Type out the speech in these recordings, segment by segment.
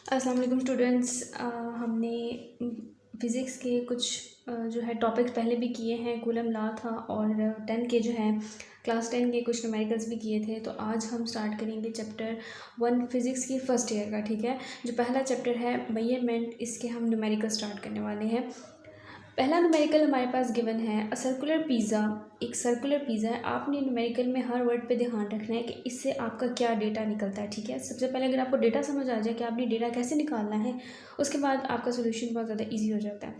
अस्सलाम वालेकुम स्टूडेंट्स। हमने फ़िज़िक्स के कुछ जो है टॉपिक्स पहले भी किए हैं। कूलम लॉ था और 10 के जो हैं क्लास 10 के कुछ न्यूमेरिकल्स भी किए थे। तो आज हम स्टार्ट करेंगे चैप्टर 1 फ़िज़िक्स की फ़र्स्ट ईयर का। ठीक है, जो पहला चैप्टर है मेजरमेंट, इसके हम न्यूमेरिकल स्टार्ट करने वाले हैं। पहला न्यूमेरिकल हमारे पास गिवन है अ सर्कुलर पिज़्ज़ा। एक सर्कुलर पिज़्ज़ा है। आपने न्यूमेरिकल में हर वर्ड पे ध्यान रखना है कि इससे आपका क्या डेटा निकलता है। ठीक है, सबसे पहले अगर आपको डेटा समझ आ जाए कि आपने डेटा कैसे निकालना है, उसके बाद आपका सोल्यूशन बहुत ज़्यादा इजी हो जाता है।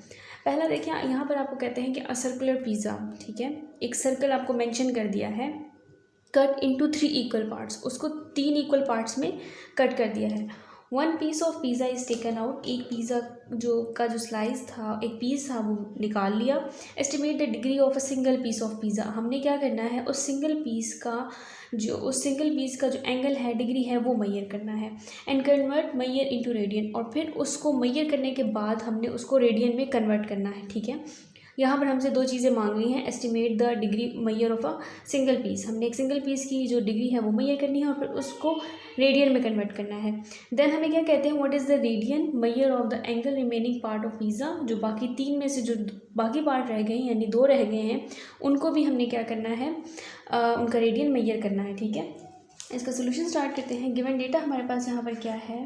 पहला देखिए, यहाँ पर आपको कहते हैं कि अ सर्कुलर पिज़्ज़ा। ठीक है, एक सर्कल आपको मेंशन कर दिया है, कट इनटू 3 इक्वल पार्ट्स, उसको 3 इक्वल पार्ट्स में कट कर दिया है। 1 piece of pizza is taken out, एक पिज़्ज़ा जो स्लाइस था, एक पीस था, वो निकाल लिया। Estimate the degree of a single piece of pizza, हमने क्या करना है, उस सिंगल पीस का जो एंगल है, डिग्री है, वो मैयर करना है। And convert Maihar into radian, और फिर उसको मैयर करने के बाद हमने उसको रेडियन में कन्वर्ट करना है। ठीक है, यहाँ पर हमसे दो चीज़ें मांग रही हैं। Estimate the degree measure of a single piece, हमने एक सिंगल पीस की जो डिग्री है वो मैयर करनी है और फिर उसको रेडियन में कन्वर्ट करना है। देन हमें क्या कहते हैं, what is the radian measure of the angle remaining part of pizza, जो बाकी 3 में से जो बाकी पार्ट रह गए हैं, यानी 2 रह गए हैं, उनको भी हमने क्या करना है, उनका रेडियन मैयर करना है। ठीक है, इसका सोल्यूशन स्टार्ट करते हैं। गिवन डेटा हमारे पास यहाँ पर क्या है,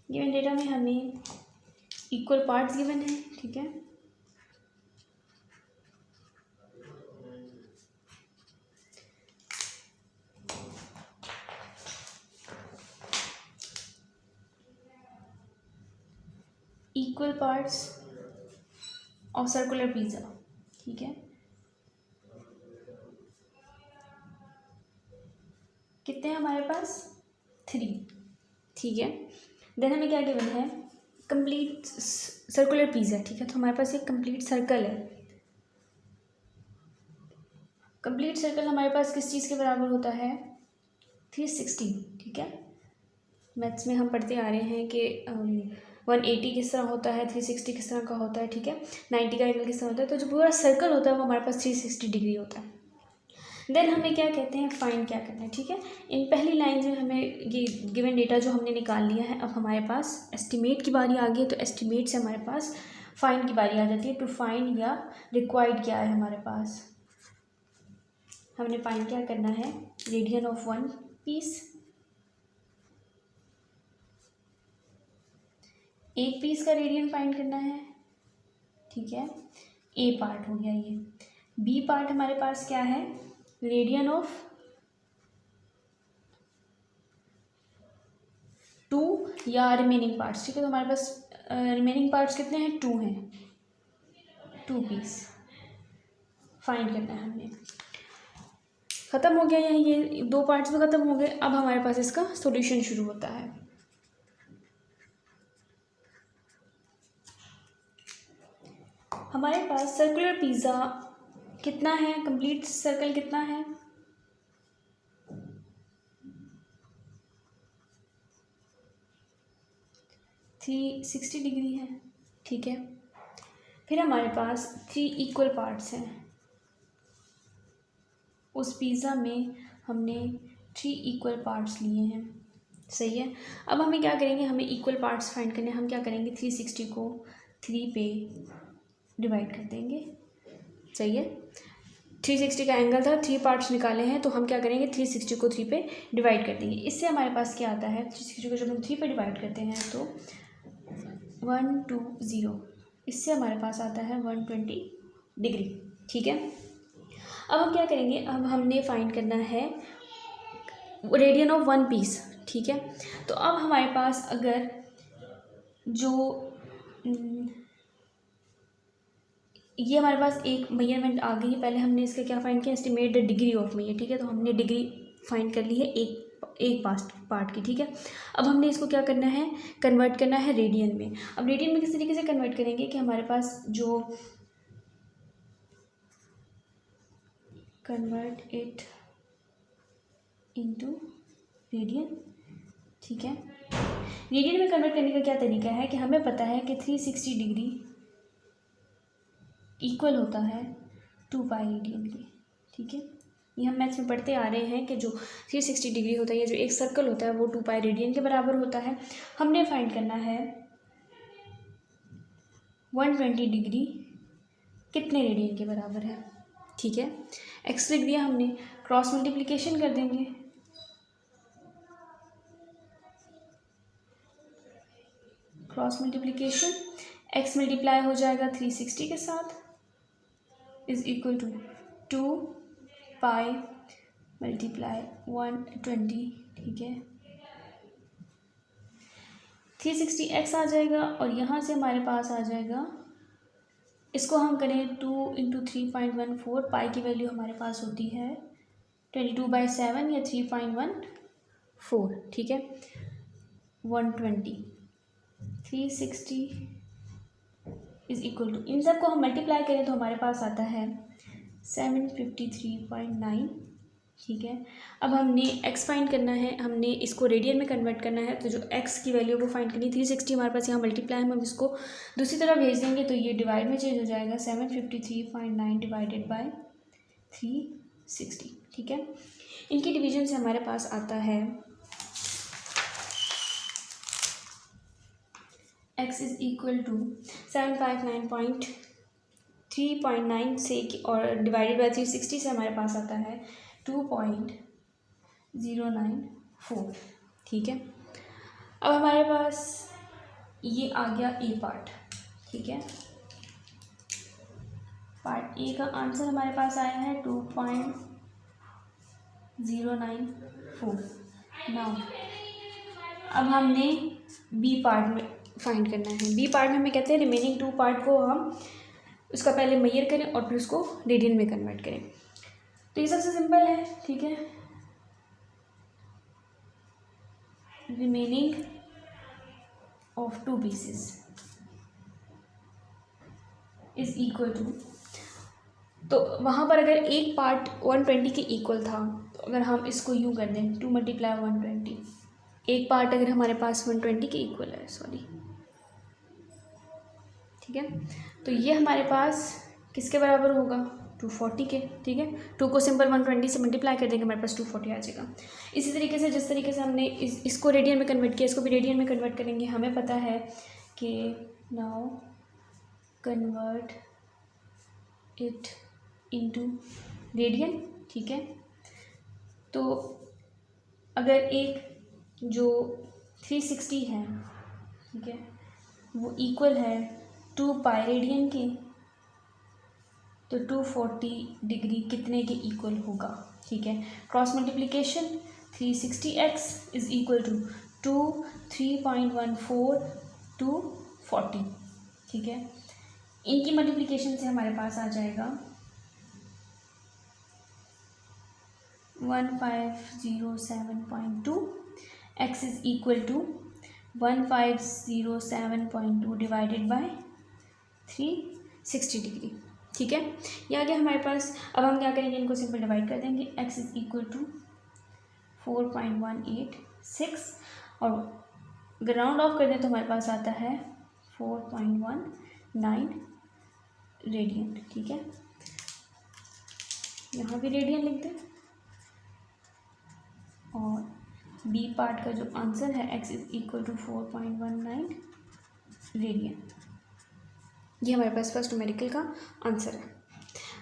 गिवन डेटा में हमें इक्वल पार्ट्स गिवन है। ठीक है, equal parts of circular pizza. ठीक है, कितने हैं हमारे पास, 3। ठीक है, देन हमें क्या गिवन है, कंप्लीट सर्कुलर पिज़्ज़ा। ठीक है, तो हमारे पास एक कंप्लीट सर्कल है। कंप्लीट सर्कल हमारे पास किस चीज़ के बराबर होता है, 360। ठीक है, मैथ्स में हम पढ़ते आ रहे हैं कि 180 किस तरह होता है, 360 किस तरह का होता है। ठीक है, 90 का एंगल किस तरह होता है। तो जो पूरा सर्कल होता है वो हमारे पास 360 डिग्री होता है। देन हमें क्या कहते हैं, फाइंड क्या करना है। ठीक है, इन पहली लाइन से हमें ये गिवन डेटा जो हमने निकाल लिया है, अब हमारे पास एस्टिमेट की बारी आ गई है। तो एस्टिमेट से हमारे पास फाइंड की बारी आ जाती है। टू फाइंड या रिक्वायर्ड क्या है हमारे पास, हमने फाइंड क्या करना है, रेडियन ऑफ 1 पीस। एक पीस का रेडियन फाइंड करना है। ठीक है, ए पार्ट हो गया ये। बी पार्ट हमारे पास क्या है, रेडियन ऑफ 2 या रिमेनिंग पार्ट्स। ठीक है, तो हमारे पास रिमेनिंग पार्ट्स कितने हैं, 2 हैं, 2 पीस फाइंड करना है हमने। ख़त्म हो गया, यहाँ ये 2 पार्ट्स में ख़त्म हो गए। अब हमारे पास इसका सॉल्यूशन शुरू होता है। हमारे पास सर्कुलर पिज़्ज़ा कितना है, कंप्लीट सर्कल कितना है, 360 डिग्री है। ठीक है, फिर हमारे पास 3 इक्वल पार्ट्स हैं। उस पिज़्ज़ा में हमने 3 इक्वल पार्ट्स लिए हैं। सही है, अब हमें क्या करेंगे, हमें इक्वल पार्ट्स फाइंड करने, हम क्या करेंगे, 360 को 3 पे डिवाइड कर देंगे। सही है, 360 का एंगल था, 3 पार्ट्स निकाले हैं, तो हम क्या करेंगे, 360 को 3 पे डिवाइड कर देंगे। इससे हमारे पास क्या आता है, 360 को जब हम 3 पे डिवाइड करते हैं तो 120, इससे हमारे पास आता है 120 डिग्री। ठीक है, अब हम क्या करेंगे, अब हमने फाइंड करना है रेडियन ऑफ 1 पीस। ठीक है, तो अब हमारे पास अगर जो ये हमारे पास एक मेजरमेंट आ गई है। पहले हमने इसका क्या फाइंड किया, estimate the degree of measure. ठीक है, तो हमने डिग्री फाइंड कर ली है एक पार्ट की। ठीक है, अब हमने इसको क्या करना है, कन्वर्ट करना है रेडियन में। अब रेडियन में किस तरीके से कन्वर्ट करेंगे कि हमारे पास जो कन्वर्ट इट इनटू रेडियन। ठीक है, रेडियन में कन्वर्ट करने का क्या तरीका है कि हमें पता है कि 360 डिग्री इक्वल होता है 2 पाई रेडियन के। ठीक है, ये हम मैथ्स में पढ़ते आ रहे हैं कि जो 360 डिग्री होता है या जो एक सर्कल होता है वो 2 पाई रेडियन के बराबर होता है। हमने फाइंड करना है 120 डिग्री कितने रेडियन के बराबर है। ठीक है, एक्स लिख दिया हमने, क्रॉस मल्टीप्लिकेशन कर देंगे। क्रॉस मल्टीप्लिकेशन एक्स मल्टीप्लाई हो जाएगा 360 के साथ is equal to 2 pi multiply 120। ठीक है, 360 एक्स आ जाएगा और यहाँ से हमारे पास आ जाएगा, इसको हम करें 2 इंटू 3.14, पाई की वैल्यू हमारे पास होती है 22/7 या 3.14। ठीक है, 120 360 इज इक्वल टू, इन सब को हम मल्टीप्लाई करें तो हमारे पास आता है 753.9। ठीक है, अब हमने x फाइंड करना है, हमने इसको रेडियन में कन्वर्ट करना है, तो जो x की वैल्यू वो फाइंड करनी। 360 हमारे पास यहाँ मल्टीप्लाई हम इसको दूसरी तरफ भेज देंगे तो ये डिवाइड में चेंज हो जाएगा, 753.9 डिवाइडेड बाय 360। ठीक है, इनकी डिवीजन से हमारे पास आता है x इज इक्वल टू 759.3.9 से और डिवाइडेड बाय 360 से हमारे पास आता है 2.094। ठीक है, अब हमारे पास ये आ गया ए पार्ट। ठीक है, पार्ट ए का आंसर हमारे पास आया है 2.094। नाउ अब हमने बी पार्ट में फाइंड करना है। बी पार्ट में हमें कहते हैं रिमेनिंग 2 पार्ट को हम उसका पहले मेजर करें और फिर उसको रेडियन में कन्वर्ट करें। तो ये सबसे सिंपल है। ठीक है, remaining of 2 pieces is equal to, तो वहाँ पर अगर एक पार्ट 120 के इक्वल था तो अगर हम इसको यूँ कर दें 2 मल्टीप्लाई 120, एक पार्ट अगर हमारे पास 120 के इक्वल है, सॉरी। ठीक है, तो ये हमारे पास किसके बराबर होगा, 240 के। ठीक है, 2 को सिंपल 120 से मल्टीप्लाई कर देंगे, हमारे पास 240 आ जाएगा। इसी तरीके से जिस तरीके से हमने इसको रेडियन में कन्वर्ट किया, इसको भी रेडियन में कन्वर्ट करेंगे। हमें पता है कि now convert it into radian. ठीक है, तो अगर एक जो 360 है, ठीक है, वो इक्वल है 2 पाई रेडियन के, तो 240 डिग्री कितने के इक्वल होगा। ठीक है, cross multiplication 360x is equal to 2 3.14 240। ठीक है, इनकी मल्टीप्लिकेशन से हमारे पास आ जाएगा 1507.2, x is equal to 1507.2 divided by 360 degree. ठीक है, ये आ गया हमारे पास। अब हम क्या करेंगे, इनको सिंपल डिवाइड कर देंगे। x इज इक्वल टू 4.186 और अगर राउंड ऑफ कर दें तो हमारे पास आता है 4.19 रेडियन। ठीक है, यहाँ भी रेडियन लिख दें और बी पार्ट का जो आंसर है x is equal to 4.19 radian. ये हमारे पास फर्स्ट न्यूमेरिकल का आंसर है।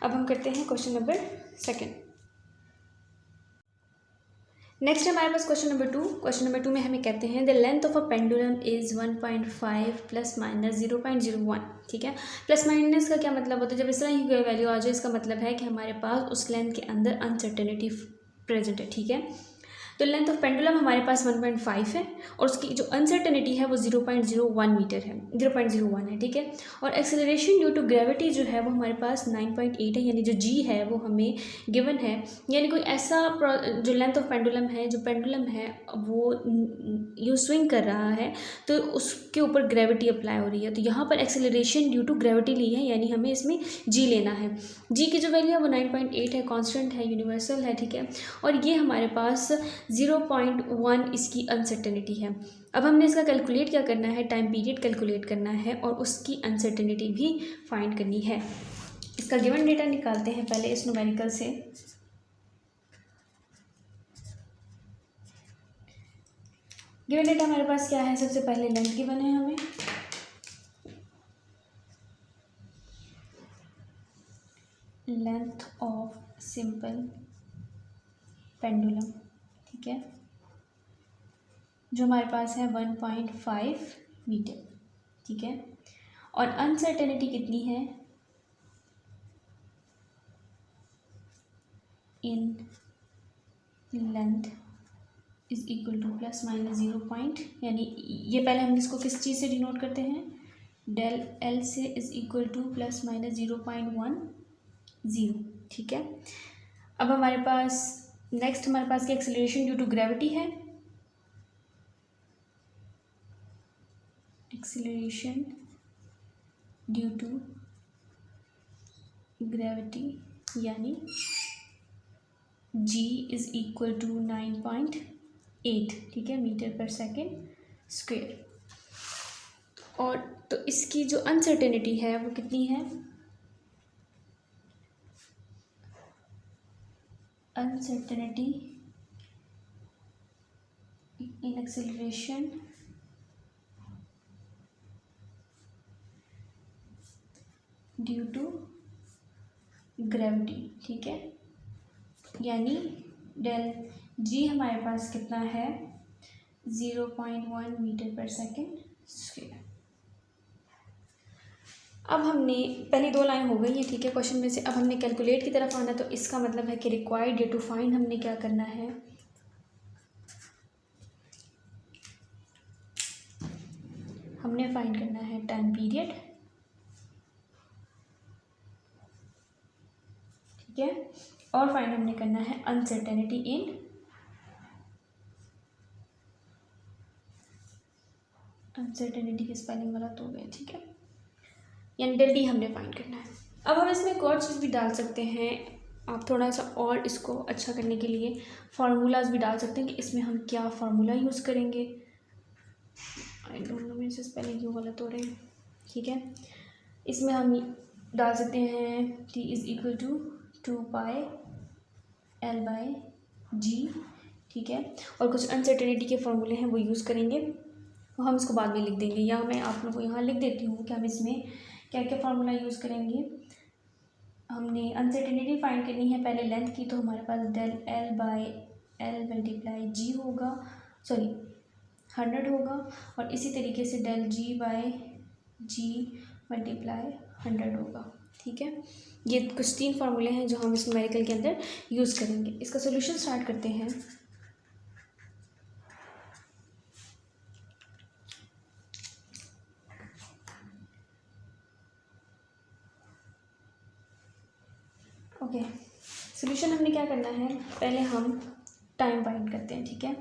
अब हम करते हैं क्वेश्चन नंबर 2। नेक्स्ट हमारे पास क्वेश्चन नंबर 2। क्वेश्चन नंबर 2 में हमें कहते हैं the length of a pendulum is 1.5 plus minus 0.01। ठीक है, प्लस माइनस का क्या मतलब होता है, जब इस तरह की कोई वैल्यू आ जाए इसका मतलब है कि हमारे पास उस लेंथ के अंदर अनसर्टेनिटी प्रेजेंट है। ठीक है, तो लेंथ ऑफ पेंडुलम हमारे पास 1.5 है और उसकी जो अनसर्टेनिटी है वो 0.01 मीटर है, 0.01 है। ठीक है, और एक्सेलरेशन ड्यू टू ग्रेविटी जो है वो हमारे पास 9.8 है, यानी जो g है वो हमें गिवन है। यानी कोई ऐसा जो लेंथ ऑफ पेंडुलम है, जो पेंडुलम है वो यू स्विंग कर रहा है तो उसके ऊपर ग्रेविटी अप्लाई हो रही है, तो यहाँ पर एक्सेलरेशन ड्यू टू ग्रेविटी ली है, यानी हमें इसमें g लेना है। g की जो वैल्यू है वो 9.8 है, कॉन्स्टेंट है, यूनिवर्सल है। ठीक है, और ये हमारे पास 0.1 इसकी अनसर्टेनिटी है। अब हमने इसका कैलकुलेट क्या करना है, टाइम पीरियड कैलकुलेट करना है और उसकी अनसर्टेनिटी भी फाइंड करनी है। इसका गिवन डेटा निकालते हैं पहले इस न्यूमेरिकल से। गिवन डेटा हमारे पास क्या है, सबसे पहले लेंथ गिवन है हमें, लेंथ ऑफ सिंपल पेंडुलम, ठीक है, जो हमारे पास है 1.5 मीटर, ठीक है। और अनसर्टेनिटी कितनी है, in length is equal two plus minus 0 point, यानी ये पहले हम इसको किस चीज़ से डिनोट करते हैं, डेल एल से, is equal two plus minus 0.10, ठीक है। अब हमारे पास नेक्स्ट हमारे पास क्या एक्सेलरेशन ड्यू टू ग्रेविटी है, एक्सेलरेशन ड्यू टू ग्रेविटी यानी g इज इक्वल टू 9.8, ठीक है, मीटर पर सेकेंड स्क्वेयर। और तो इसकी जो अनसर्टेनिटी है वो कितनी है, uncertainty in acceleration due to gravity, ठीक है, यानी डेल जी हमारे पास कितना है 0.1 मीटर पर सेकेंड स्क्वायर। अब हमने पहली दो लाइन हो गई है, ठीक है, क्वेश्चन में से। अब हमने कैलकुलेट की तरफ आना, तो इसका मतलब है कि रिक्वायर्ड डे टू फाइंड हमने क्या करना है, हमने फाइंड करना है टाइम पीरियड, ठीक है, और फाइंड हमने करना है अनसर्टेनिटी इन अनसर्टेनिटी की स्पेलिंग गलत हो गई, ठीक है, यानी डेल डी हमने फाइंड करना है। अब हम इसमें एक और चीज़ भी डाल सकते हैं, आप थोड़ा सा और इसको अच्छा करने के लिए फार्मूलाज भी डाल सकते हैं कि इसमें हम क्या फार्मूला यूज़ करेंगे। आई डोंट नो मेरे से स्पेलिंग क्यों गलत हो रहे हैं, ठीक है। इसमें हम डाल सकते हैं t is equal to 2 l by g, ठीक है, और कुछ अनसर्टेनिटी के फॉर्मूले हैं वो यूज़ करेंगे, तो हम इसको बाद में लिख देंगे, या मैं आप लोगों को यहाँ लिख देती हूँ कि हम इसमें क्या क्या फार्मूला यूज़ करेंगे। हमने अनसर्टेनिटी फाइंड करनी है पहले लेंथ की, तो हमारे पास del L by L multiply g होगा, सॉरी 100 होगा, और इसी तरीके से del g by g multiply 100 होगा, ठीक है। ये कुछ 3 फार्मूले हैं जो हम इस न्यूमेरिकल के अंदर यूज़ करेंगे। इसका सोल्यूशन स्टार्ट करते हैं। ओके, सोल्यूशन हमने क्या करना है, पहले हम टाइम फाइंड करते हैं, ठीक है।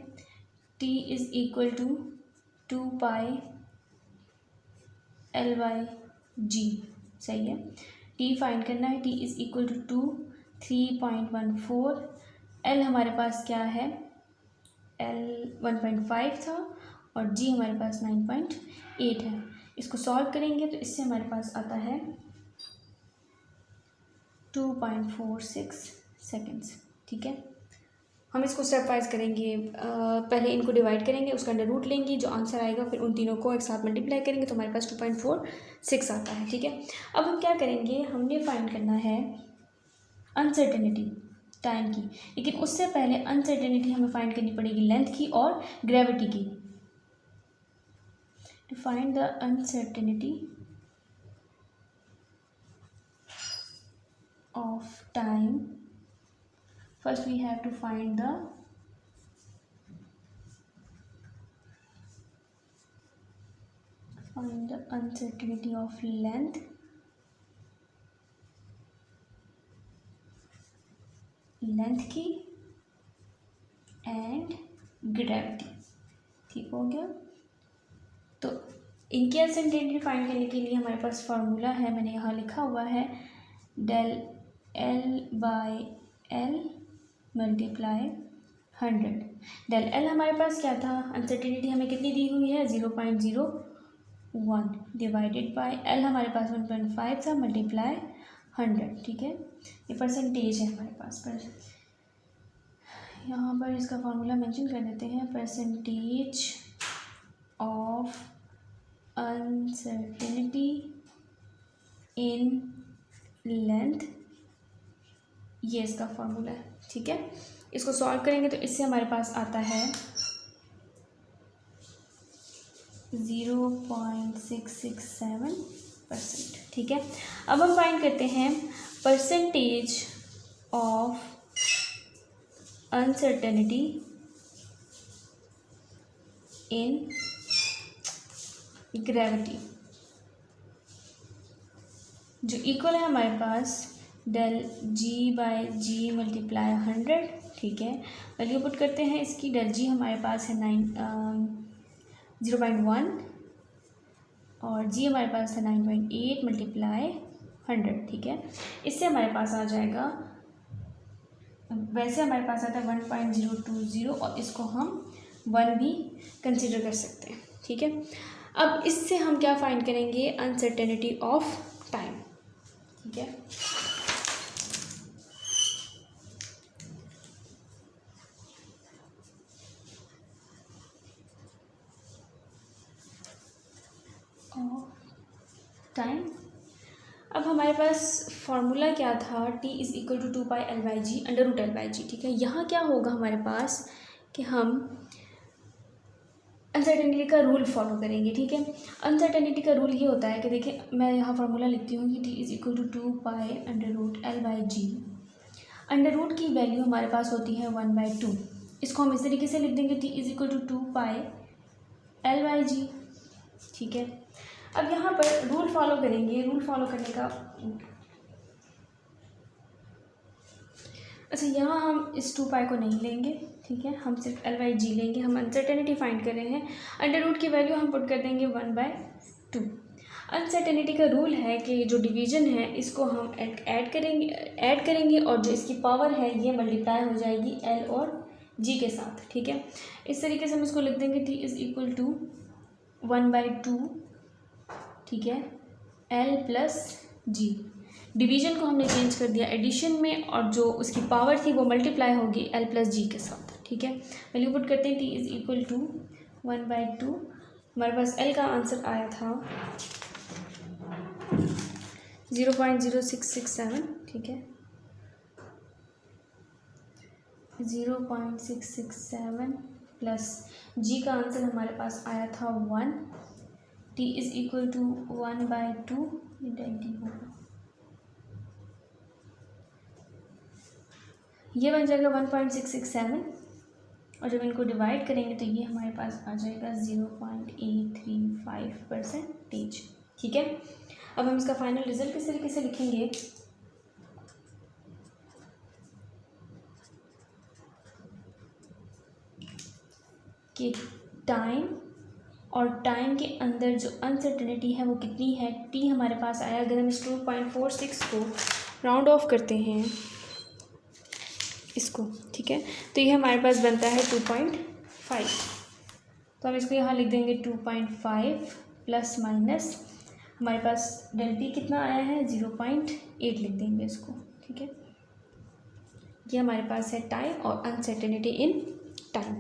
t is equal to 2 l by g, सही है। t फाइंड करना है, t is equal to 3.14, l हमारे पास क्या है, l 1.5 था और g हमारे पास 9.8 है। इसको सॉल्व करेंगे तो इससे हमारे पास आता है 2.46 सेकेंड्स, ठीक है। हम इसको स्टेप वाइज करेंगे, पहले इनको डिवाइड करेंगे, उसका अंडर रूट लेंगे, जो आंसर आएगा फिर उन तीनों को एक साथ मल्टीप्लाई करेंगे तो हमारे पास 2.46 आता है, ठीक है। अब हम क्या करेंगे, हमने फाइंड करना है अनसर्टेनिटी टाइम की, लेकिन उससे पहले अनसर्टेनिटी हमें फाइंड करनी पड़ेगी लेंथ की और ग्रेविटी की। To find the uncertainty of time, first we have to find the uncertainty of length, की एंड ग्रेविटी, ठीक हो गया। तो इनकी अनसर्टेनिटी फाइंड करने के लिए हमारे पास फार्मूला है, मैंने यहाँ लिखा हुआ है, del L by L multiply 100। Del L हमारे पास क्या था, अनसर्टेनिटी हमें कितनी दी हुई है 0.01 डिवाइडेड बाय एल हमारे पास 1.5 था मल्टीप्लाई 100, ठीक है। ये परसेंटेज है हमारे पास, पर यहाँ पर इसका फार्मूला मेंशन कर देते हैं, percentage of uncertainty in length, ये इसका फॉर्मूला है। ठीक है, इसको सॉल्व करेंगे तो इससे हमारे पास आता है 0.667%। ठीक है, अब हम फाइंड करते हैं percentage of uncertainty in gravity, जो इक्वल है हमारे पास del g/g मल्टीप्लाई 100। ठीक है, वैल्यू पुट करते हैं इसकी। del g हमारे पास है 0.1 और g हमारे पास है 9.8 मल्टीप्लाई 100। ठीक है, इससे हमारे पास आ जाएगा, वैसे हमारे पास आता है 1.020 और इसको हम 1 भी कंसिडर कर सकते हैं। ठीक है, अब इससे हम क्या फाइंड करेंगे, अनसर्टेनिटी ऑफ टाइम। ठीक है, टाइम। अब हमारे पास फॉर्मूला क्या था, t is equal to 2π/L/g √L/g। ठीक है, यहाँ क्या होगा हमारे पास कि हम अनसर्टेनिटी का रूल फॉलो करेंगे। ठीक है, अनसर्टेनिटी का रूल ये होता है कि देखिए, मैं यहाँ फार्मूला लिखती हूँ कि t is equal to 2π√L/g। Under root की वैल्यू हमारे पास होती है 1/2। इसको हम इस तरीके से लिख देंगे, t is equal to 2π/L/g। ठीक है, अब यहाँ पर रूल फॉलो करेंगे। रूल फॉलो करने का, अच्छा, यहाँ हम इस 2π को नहीं लेंगे। ठीक है, हम सिर्फ L/g लेंगे। हम अनसर्टेनिटी फाइंड कर रहे हैं, अंडर रूट की वैल्यू हम पुट कर देंगे 1/2। अनसर्टेनिटी का रूल है कि जो डिवीजन है इसको हम ऐड करेंगे और जो इसकी पावर है ये मल्टीप्लाई हो जाएगी L और G के साथ। ठीक है, इस तरीके से हम इसको लिख देंगे, t इज़ इक्वल टू 1/2। ठीक है, L प्लस G। डिवीजन को हमने चेंज कर दिया एडिशन में, और जो उसकी पावर थी वो मल्टीप्लाई होगी L प्लस G के साथ। ठीक है, वैल्यू पुट करते हैं, t इज़ इक्वल टू 1/2। हमारे पास L का आंसर आया था 0.0667। ठीक है, 0.667 प्लस G का आंसर हमारे पास आया था 1। t इज़ इक्वल टू 1/2, ये डेल्टी होगा, ये बन जाएगा 1.667, और जब इनको डिवाइड करेंगे तो ये हमारे पास आ जाएगा 0.835%। ठीक है, अब हम इसका फाइनल रिजल्ट किस तरीके से लिखेंगे, कि टाइम और टाइम के अंदर जो अनसर्टेनिटी है वो कितनी है, t हमारे पास आया। अगर हम इस 2.46 को राउंड ऑफ करते हैं इसको, ठीक है, तो ये हमारे पास बनता है 2.5। तो हम इसको यहाँ लिख देंगे 2.5 प्लस माइनस हमारे पास डेल पी कितना आया है 0.8 लिख देंगे इसको। ठीक है, ये हमारे पास है टाइम और अनसर्टेनिटी इन टाइम।